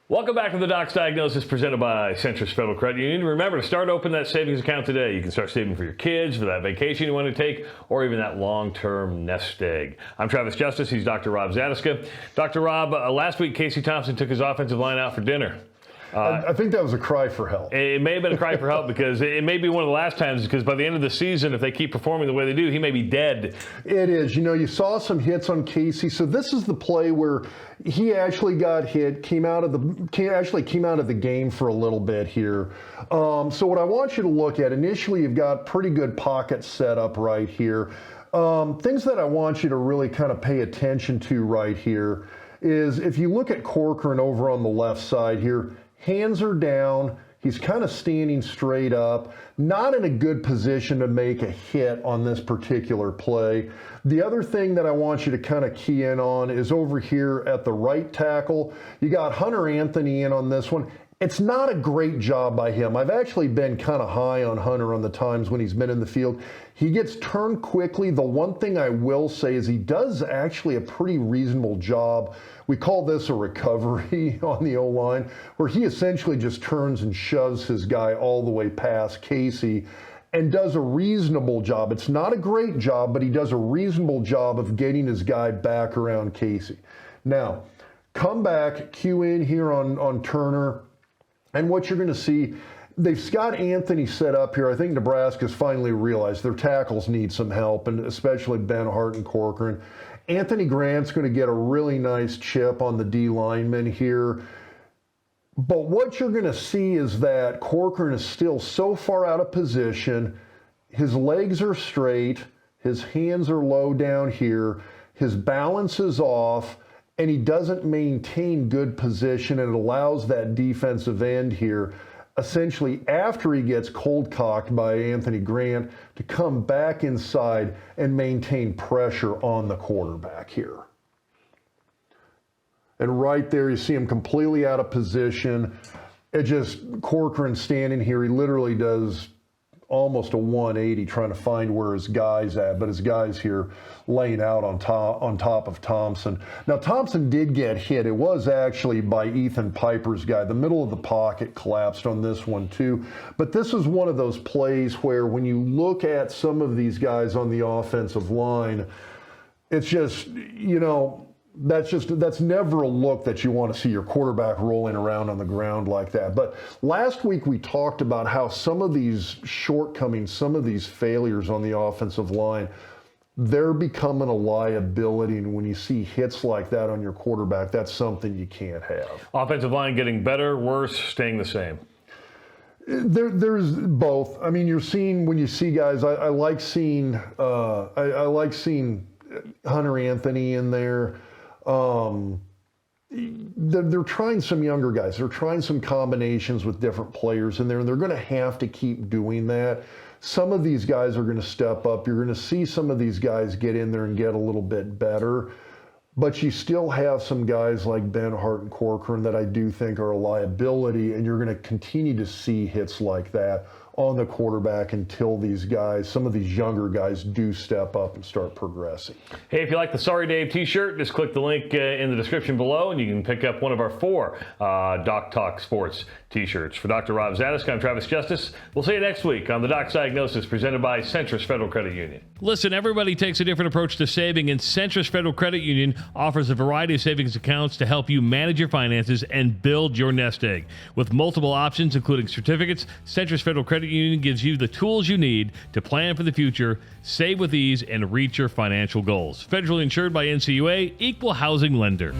Welcome back to the Doc's Diagnosis presented by Centris Federal Credit Union. Remember to start open that savings account today. You can start saving for your kids, for that vacation you want to take, or even that long-term nest egg. I'm Travis Justice. He's Dr. Rob Zatechka. Dr. Rob, last week Casey Thompson took his offensive line out for dinner. I think that was a cry for help. It may have been a cry for help because it may be one of the last times, because by the end of the season, if they keep performing the way they do, he may be dead. It is. You know, you saw some hits on Casey. So this is the play where he actually got hit, came out of the game for a little bit here. So what I want you to look at, initially you've got pretty good pocket set up right here. Things that I want you to really kind of pay attention to right here is if you look at Corcoran over on the left side here, hands are down. He's kind of standing straight up, not in a good position to make a hit on this particular play. The other thing that I want you to kind of key in on is over here at the right tackle. You got Hunter Anthony in on this one. It's not a great job by him. I've actually been kind of high on Hunter on the times when he's been in the field. He gets turned quickly. The one thing I will say is he does actually a pretty reasonable job. We call this a recovery on the O-line, where he essentially just turns and shoves his guy all the way past Casey and does a reasonable job. It's not a great job, but he does a reasonable job of getting his guy back around Casey. Now, come back, cue in here on Turner. And what you're going to see, they've got Anthony set up here. I think Nebraska's finally realized their tackles need some help, and especially Ben Hart and Corcoran. Anthony Grant's going to get a really nice chip on the D lineman here. But what you're going to see is that Corcoran is still so far out of position. His legs are straight. His hands are low down here. His balance is off. And he doesn't maintain good position, and it allows that defensive end here, essentially after he gets cold cocked by Anthony Grant, to come back inside and maintain pressure on the quarterback here. And right there, you see him completely out of position. It just, Corcoran standing here, he literally does almost a 180 trying to find where his guy's at, but his guy's here laying out on top of Thompson. Now, Thompson did get hit. It was actually by Ethan Piper's guy. The middle of the pocket collapsed on this one too. But this is one of those plays where when you look at some of these guys on the offensive line, it's just, you know, that's never a look that you want to see your quarterback rolling around on the ground like that. But last week we talked about how some of these shortcomings, some of these failures on the offensive line, they're becoming a liability. And when you see hits like that on your quarterback, that's something you can't have. Offensive line getting better, worse, staying the same? There's both. I mean, you're seeing, when you see guys, I like seeing Hunter Anthony in there. They're trying some younger guys. They're trying some combinations with different players in there, and they're going to have to keep doing that. Some of these guys are going to step up. You're going to see some of these guys get in there and get a little bit better. But you still have some guys like Ben Hart and Corcoran that I do think are a liability, and you're going to continue to see hits like that on the quarterback until these guys, some of these younger guys, do step up and start progressing. Hey, if you like the Sorry Dave t-shirt, just click the link in the description below and you can pick up one of our 4 Doc Talk Sports t-shirts. For Dr. Rob Zatechka, I'm Travis Justice. We'll see you next week on the Doc's Diagnosis presented by Centris Federal Credit Union. Listen, everybody takes a different approach to saving, and Centris Federal Credit Union offers a variety of savings accounts to help you manage your finances and build your nest egg. With multiple options, including certificates, Centris Federal Credit Union gives you the tools you need to plan for the future, save with ease, and reach your financial goals. Federally insured by NCUA, equal housing lender.